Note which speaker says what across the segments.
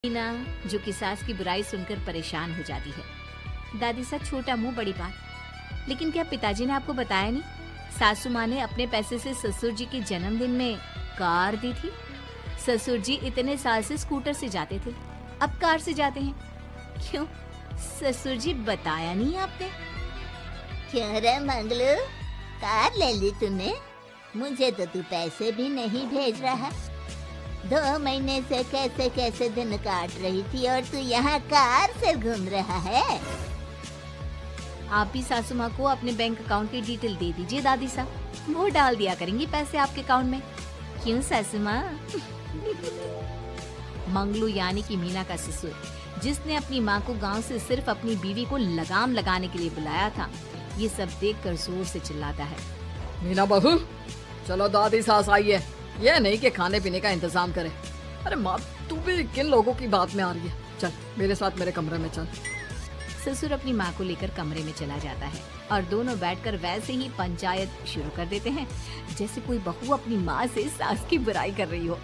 Speaker 1: मीना जो कि सास की बुराई सुनकर परेशान हो जाती है। दादी सा छोटा मुंह बड़ी बात। लेकिन क्या पिताजी ने आपको बताया नहीं? सासू माँ ने अपने पैसे से ससुर जी के जन्मदिन में कार दी थी। ससुर जी इतने साल से स्कूटर से जाते थे, अब कार से जाते हैं। क्यों ससुर जी बताया नहीं आपने?
Speaker 2: क्यों रे मंगलू, कार ले ली तूने? मुझे तो तू पैसे भी नहीं भेज रहा। 2 महीने से कैसे कैसे दिन काट रही थी और तू यहाँ कार से घूम रहा है।
Speaker 1: आप भी सासू माँ को अपने बैंक अकाउंट की डिटेल दे दीजिए दादी साहब, वो डाल दिया करेंगी पैसे आपके अकाउंट में। क्यों सासू माँ? मंगलू यानी कि मीना का ससुर, जिसने अपनी माँ को गांव से सिर्फ अपनी बीवी को लगाम लगाने के लिए बुलाया था, ये सब देखकर जोर से चिल्लाता है।
Speaker 3: मीना बहू, चलो दादी सास आई है, ये नहीं कि खाने पीने का इंतजाम करे। अरे माँ, तू भी किन लोगों की बात में आ रही है? चल मेरे साथ मेरे कमरे में चल।
Speaker 1: ससुर अपनी माँ को लेकर कमरे में चला जाता है और दोनों बैठकर वैसे ही पंचायत शुरू कर देते हैं जैसे कोई बहू अपनी माँ से सास की बुराई कर रही हो।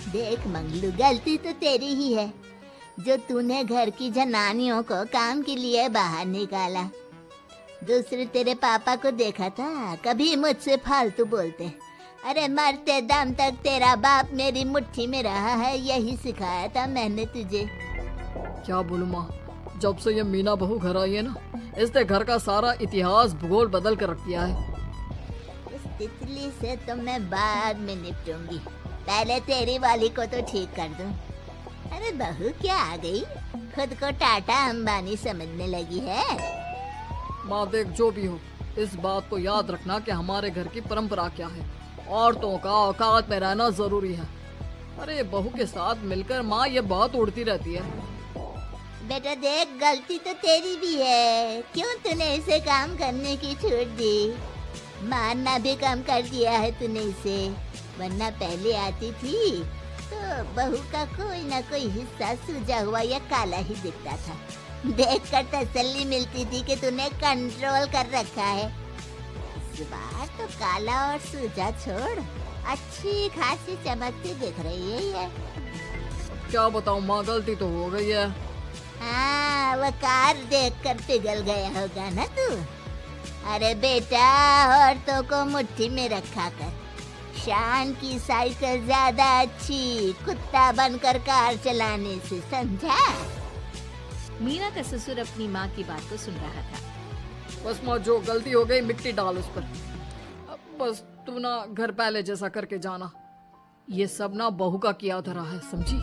Speaker 2: देख मंगलू, गलती तो तेरी ही है जो तूने घर की जनानियों को काम के लिए बाहर निकाला। दूसरे तेरे पापा को देखा था, कभी मुझसे फालतू बोलते। अरे मरते दम तक तेरा बाप मेरी मुट्ठी में रहा है, यही सिखाया था मैंने तुझे।
Speaker 3: क्या बोलूं माँ, जब से ये मीना बहू घर आई है ना, इसने घर का सारा इतिहास भूगोल बदल कर रख दिया है।
Speaker 2: उस तितली से तो मैं बाद में निपटूंगी, पहले तेरी वाली को तो ठीक कर दूं। अरे बहू क्या आ गई, खुद को टाटा अंबानी समझने लगी है।
Speaker 3: माँ देख, जो भी हो, इस बात को याद रखना कि हमारे घर की परंपरा क्या है। औरतों का औकात में रहना जरूरी है। अरे बहू के साथ मिलकर माँ ये बहुत उड़ती रहती है।
Speaker 2: बेटा देख, गलती तो तेरी भी है, क्यों तूने इसे काम करने की छूट दी? मारना भी कम कर दिया है तूने इसे, वरना पहले आती थी तो बहू का कोई ना कोई हिस्सा सूजा हुआ या काला ही दिखता था। देखकर तसल्ली मिलती थी कि तूने कंट्रोल कर रखा है। इस बार तो काला और सूजा छोड़, अच्छी खासी चमकती दिख रही है ये।
Speaker 3: क्या बताऊँ माँ, गलती तो हो गई है।
Speaker 2: हाँ, वो कार देखकर पिघल गया होगा ना तू। अरे बेटा, औरतों को मुट्ठी में रखा कर, शान की साइकिल ज्यादा अच्छी कुत्ता बनकर कार चलाने से, समझा?
Speaker 1: मीना का ससुर अपनी माँ की बात को सुन रहा था।
Speaker 3: बस माँ, जो गलती हो गई मिट्टी डाल उस पर। अब बस तू ना घर पहले जैसा करके जाना। ये सब ना बहू का किया धरा है, समझी?